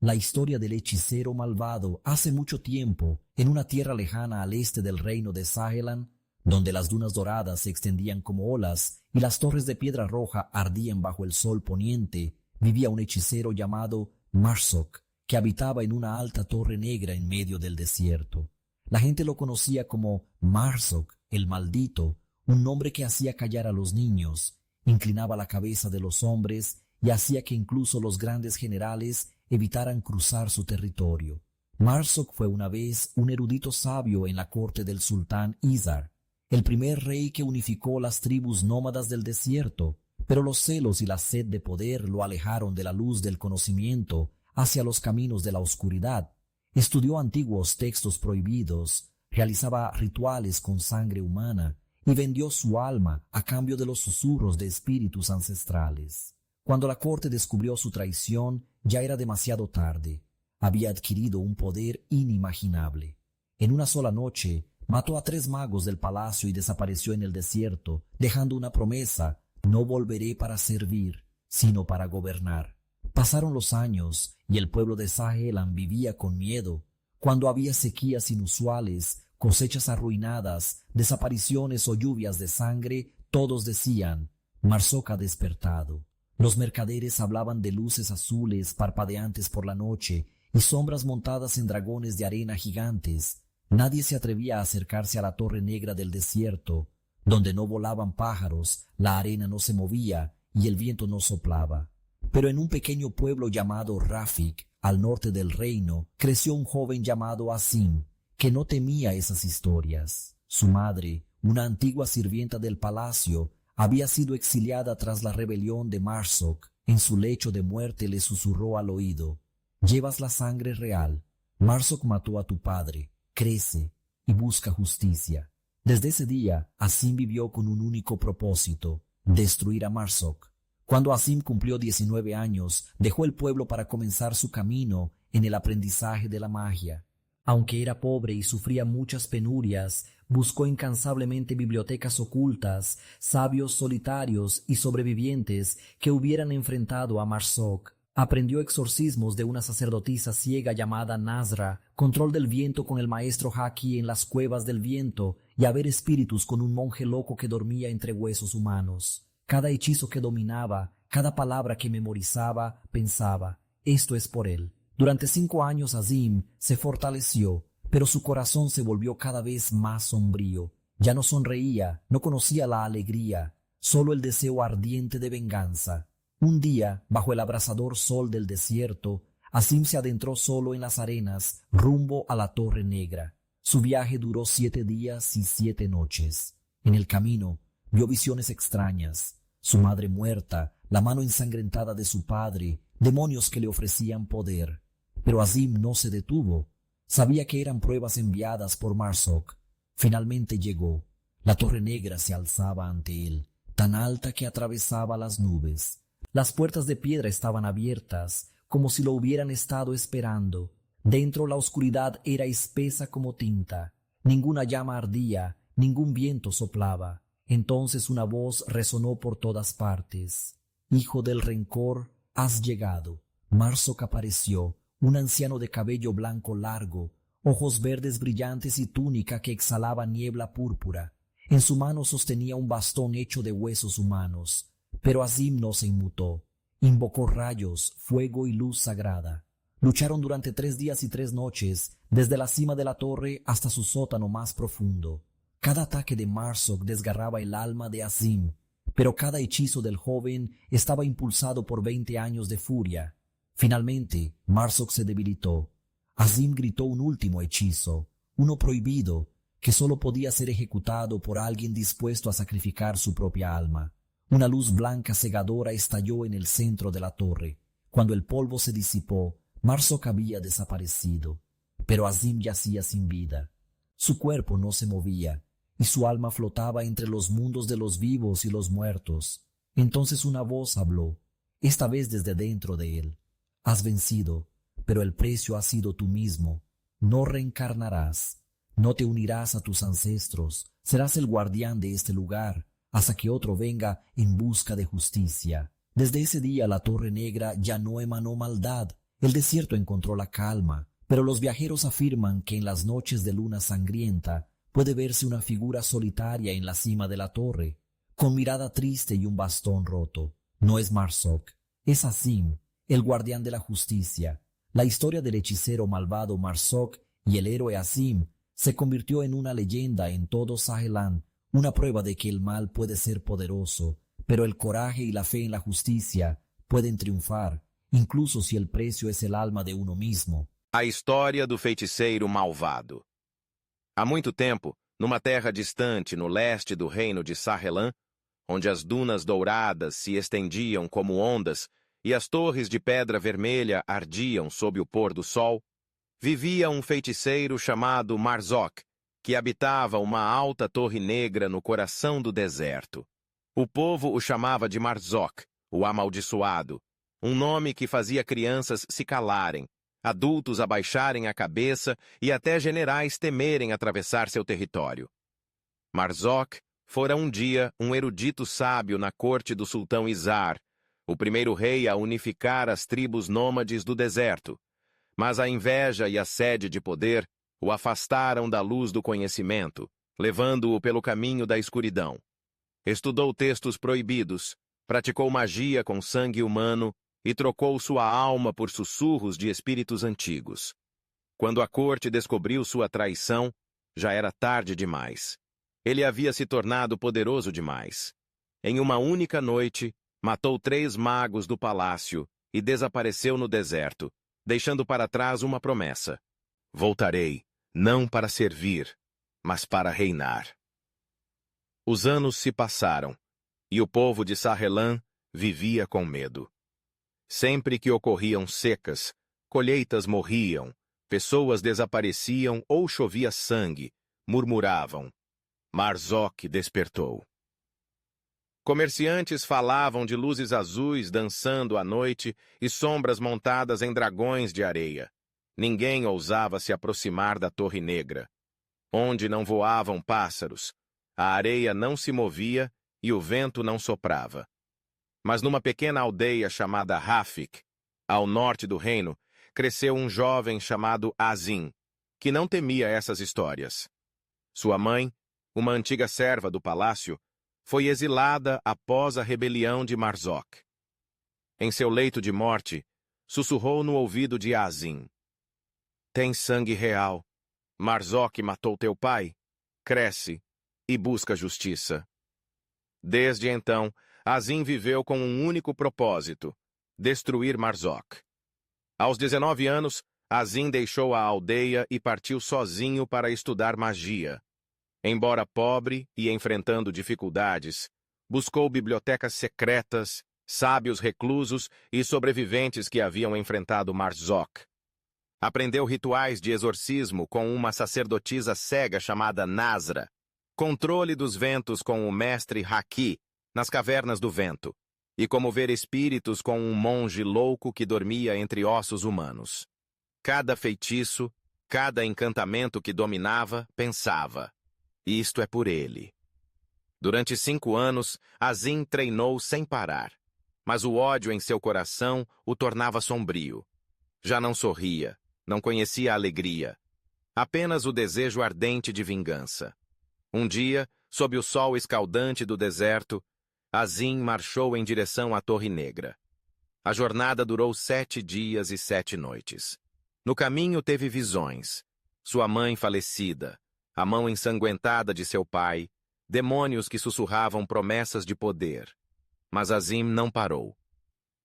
La historia del hechicero malvado hace mucho tiempo, en una tierra lejana al este del reino de Sahelan, donde las dunas doradas se extendían como olas y las torres de piedra roja ardían bajo el sol poniente, vivía un hechicero llamado Marsok, que habitaba en una alta torre negra en medio del desierto. La gente lo conocía como Marsok, el maldito, un nombre que hacía callar a los niños, inclinaba la cabeza de los hombres y hacía que incluso los grandes generales evitaran cruzar su territorio. Marsok fue una vez un erudito sabio en la corte del sultán Izar, el primer rey que unificó las tribus nómadas del desierto, pero los celos y la sed de poder lo alejaron de la luz del conocimiento hacia los caminos de la oscuridad. Estudió antiguos textos prohibidos, realizaba rituales con sangre humana y vendió su alma a cambio de los susurros de espíritus ancestrales. Cuando la corte descubrió su traición, ya era demasiado tarde. Había adquirido un poder inimaginable. En una sola noche, mató a 3 magos del palacio y desapareció en el desierto, dejando una promesa: no volveré para servir, sino para gobernar. Pasaron los años y el pueblo de Sahelan vivía con miedo. Cuando había sequías inusuales, cosechas arruinadas, desapariciones o lluvias de sangre, todos decían: Marsok ha despertado. Los mercaderes hablaban de luces azules parpadeantes por la noche y sombras montadas en dragones de arena gigantes. Nadie se atrevía a acercarse a la torre negra del desierto, donde no volaban pájaros, la arena no se movía y el viento no soplaba. Pero en un pequeño pueblo llamado Rafik, al norte del reino, creció un joven llamado Azim, que no temía esas historias. Su madre, una antigua sirvienta del palacio, había sido exiliada tras la rebelión de Marsok. En su lecho de muerte le susurró al oído: llevas la sangre real. Marsok mató a tu padre. Crece y busca justicia. Desde ese día, Azim vivió con un único propósito: destruir a Marsok. Cuando Azim cumplió 19 años, dejó el pueblo para comenzar su camino en el aprendizaje de la magia. Aunque era pobre y sufría muchas penurias, buscó incansablemente bibliotecas ocultas, sabios solitarios y sobrevivientes que hubieran enfrentado a Marsok. Aprendió exorcismos de una sacerdotisa ciega llamada Nazra, control del viento con el maestro Haki en las cuevas del viento y a ver espíritus con un monje loco que dormía entre huesos humanos. Cada hechizo que dominaba, cada palabra que memorizaba, pensaba: esto es por él. Durante 5 años Azim se fortaleció, pero su corazón se volvió cada vez más sombrío. Ya no sonreía, no conocía la alegría, solo el deseo ardiente de venganza. Un día, bajo el abrasador sol del desierto, Azim se adentró solo en las arenas, rumbo a la Torre Negra. Su viaje duró 7 días y 7 noches. En el camino, vio visiones extrañas: su madre muerta, la mano ensangrentada de su padre, demonios que le ofrecían poder. Pero Azim no se detuvo. Sabía que eran pruebas enviadas por Marsok. Finalmente llegó. La Torre Negra se alzaba ante él, tan alta que atravesaba las nubes. Las puertas de piedra estaban abiertas, como si lo hubieran estado esperando. Dentro la oscuridad era espesa como tinta. Ninguna llama ardía, ningún viento soplaba. Entonces una voz resonó por todas partes: hijo del rencor, has llegado. Marsok apareció, un anciano de cabello blanco largo, ojos verdes brillantes y túnica que exhalaba niebla púrpura. En su mano sostenía un bastón hecho de huesos humanos. Pero Azim no se inmutó. Invocó rayos, fuego y luz sagrada. Lucharon durante 3 días y 3 noches, desde la cima de la torre hasta su sótano más profundo. Cada ataque de Marsok desgarraba el alma de Azim, pero cada hechizo del joven estaba impulsado por 20 años de furia. Finalmente, Marsok se debilitó. Azim gritó un último hechizo, uno prohibido, que solo podía ser ejecutado por alguien dispuesto a sacrificar su propia alma. Una luz blanca cegadora estalló en el centro de la torre. Cuando el polvo se disipó, Marsok había desaparecido, pero Azim yacía sin vida. Su cuerpo no se movía, y su alma flotaba entre los mundos de los vivos y los muertos. Entonces una voz habló, esta vez desde dentro de él: has vencido, pero el precio ha sido tú mismo. No reencarnarás, no te unirás a tus ancestros, serás el guardián de este lugar, hasta que otro venga en busca de justicia. Desde ese día la Torre Negra ya no emanó maldad, El desierto encontró la calma, pero los viajeros afirman que en las noches de luna sangrienta puede verse una figura solitaria en la cima de la torre, con mirada triste y un bastón roto. No es Marzok, es Azim, el guardián de la justicia. La historia del hechicero malvado Marzok y el héroe Azim se convirtió en una leyenda en todo Sahelan, una prueba de que el mal puede ser poderoso, pero el coraje y la fe en la justicia pueden triunfar, incluso si el precio es el alma de uno mismo. A história do feiticeiro malvado. Há muito tempo, numa terra distante no leste do reino de Sahelan, onde as dunas douradas se estendiam como ondas e as torres de pedra vermelha ardiam sob o pôr do sol, vivia um feiticeiro chamado Marzok, que habitava uma alta torre negra no coração do deserto. O povo o chamava de Marzok, o amaldiçoado, um nome que fazia crianças se calarem, adultos abaixarem a cabeça e até generais temerem atravessar seu território. Marzok fora um dia um erudito sábio na corte do sultão Izar, o primeiro rei a unificar as tribos nômades do deserto. Mas a inveja e a sede de poder o afastaram da luz do conhecimento, levando-o pelo caminho da escuridão. Estudou textos proibidos, praticou magia com sangue humano e trocou sua alma por sussurros de espíritos antigos. Quando a corte descobriu sua traição, já era tarde demais. Ele havia se tornado poderoso demais. Em uma única noite, matou 3 magos do palácio e desapareceu no deserto, deixando para trás uma promessa: voltarei, não para servir, mas para reinar. Os anos se passaram, e o povo de Sahelan vivia com medo. Sempre que ocorriam secas, colheitas morriam, pessoas desapareciam ou chovia sangue, murmuravam. Marzok despertou. Comerciantes falavam de luzes azuis dançando à noite e sombras montadas em dragões de areia. Ninguém ousava se aproximar da Torre Negra. Onde não voavam pássaros, a areia não se movia e o vento não soprava. Mas numa pequena aldeia chamada Rafik, ao norte do reino, cresceu um jovem chamado Azim, que não temia essas histórias. Sua mãe, uma antiga serva do palácio, foi exilada após a rebelião de Marzok. Em seu leito de morte, sussurrou no ouvido de Azim: "Tens sangue real. Marzok matou teu pai. Cresce e busca justiça." Desde então, Azim viveu com um único propósito: destruir Marzok. Aos 19 anos, Azim deixou a aldeia e partiu sozinho para estudar magia. Embora pobre e enfrentando dificuldades, buscou bibliotecas secretas, sábios reclusos e sobreviventes que haviam enfrentado Marzok. Aprendeu rituais de exorcismo com uma sacerdotisa cega chamada Nasra, controle dos ventos com o mestre Haki, nas cavernas do vento, e como ver espíritos com um monge louco que dormia entre ossos humanos. Cada feitiço, cada encantamento que dominava, pensava: isto é por ele. Durante 5 anos, Azim treinou sem parar, mas o ódio em seu coração o tornava sombrio. Já não sorria, não conhecia a alegria, apenas o desejo ardente de vingança. Um dia, sob o sol escaldante do deserto, Azim marchou em direção à Torre Negra. A jornada durou 7 dias e 7 noites. No caminho teve visões: sua mãe falecida, a mão ensanguentada de seu pai, demônios que sussurravam promessas de poder. Mas Azim não parou.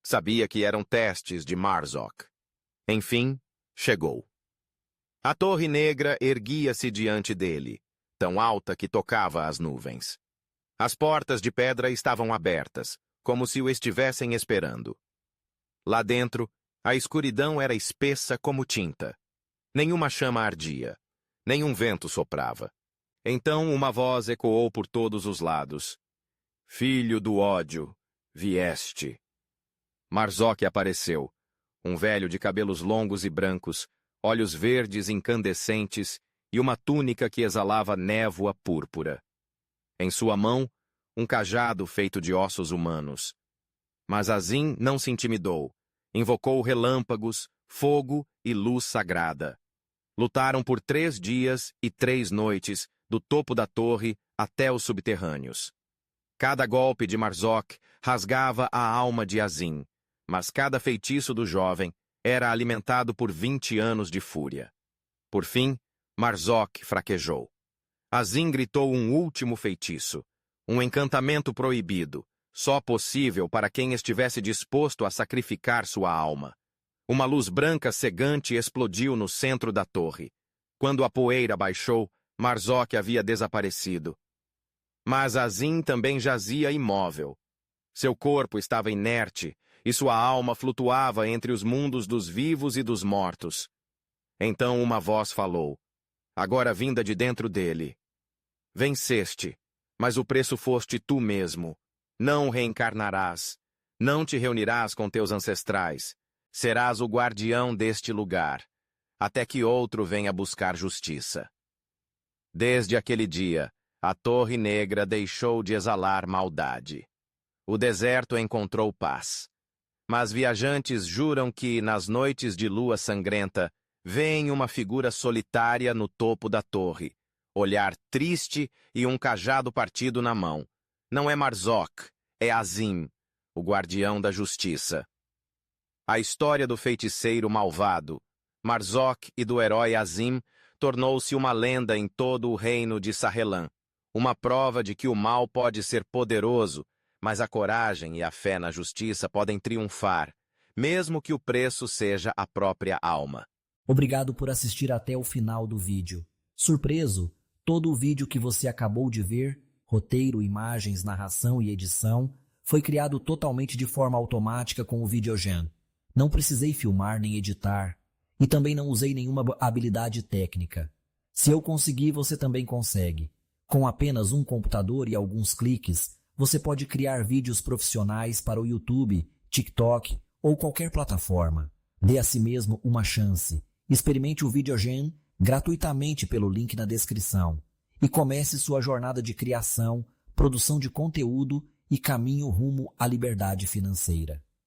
Sabia que eram testes de Marzok. Enfim, chegou. A Torre Negra erguia-se diante dele, tão alta que tocava as nuvens. As portas de pedra estavam abertas, como se o estivessem esperando. Lá dentro, a escuridão era espessa como tinta. Nenhuma chama ardia. Nenhum vento soprava. Então uma voz ecoou por todos os lados: "Filho do ódio, vieste." Marzok apareceu, um velho de cabelos longos e brancos, olhos verdes incandescentes e uma túnica que exalava névoa púrpura. Em sua mão, um cajado feito de ossos humanos. Mas Azim não se intimidou. Invocou relâmpagos, fogo e luz sagrada. Lutaram por 3 dias e 3 noites, do topo da torre até os subterrâneos. Cada golpe de Marzok rasgava a alma de Azim, mas cada feitiço do jovem era alimentado por 20 anos de fúria. Por fim, Marzok fraquejou. Azim gritou um último feitiço, um encantamento proibido, só possível para quem estivesse disposto a sacrificar sua alma. Uma luz branca cegante explodiu no centro da torre. Quando a poeira baixou, Marzok havia desaparecido. Mas Azim também jazia imóvel. Seu corpo estava inerte e sua alma flutuava entre os mundos dos vivos e dos mortos. Então uma voz falou, agora vinda de dentro dele. Venceste, mas o preço foste tu mesmo. Não reencarnarás. Não te reunirás com teus ancestrais. Serás o guardião deste lugar, até que outro venha buscar justiça. Desde aquele dia, a Torre Negra deixou de exalar maldade. O deserto encontrou paz. Mas viajantes juram que, nas noites de lua sangrenta, veem uma figura solitária no topo da torre, olhar triste e um cajado partido na mão. Não é Marzok, é Azim, o guardião da justiça. A história do feiticeiro malvado, Marzok, e do herói Azim tornou-se uma lenda em todo o reino de Sahelan, uma prova de que o mal pode ser poderoso, mas a coragem e a fé na justiça podem triunfar, mesmo que o preço seja a própria alma. Obrigado por assistir até o final do vídeo. Surpreso? Todo o vídeo que você acabou de ver, roteiro, imagens, narração e edição, foi criado totalmente de forma automática com o Videogen. Não precisei filmar nem editar, e também não usei nenhuma habilidade técnica. Se eu conseguir, você também consegue. Com apenas um computador e alguns cliques, você pode criar vídeos profissionais para o YouTube, TikTok ou qualquer plataforma. Dê a si mesmo uma chance. Experimente o Videogen gratuitamente pelo link na descrição e comece sua jornada de criação, produção de conteúdo e caminho rumo à liberdade financeira.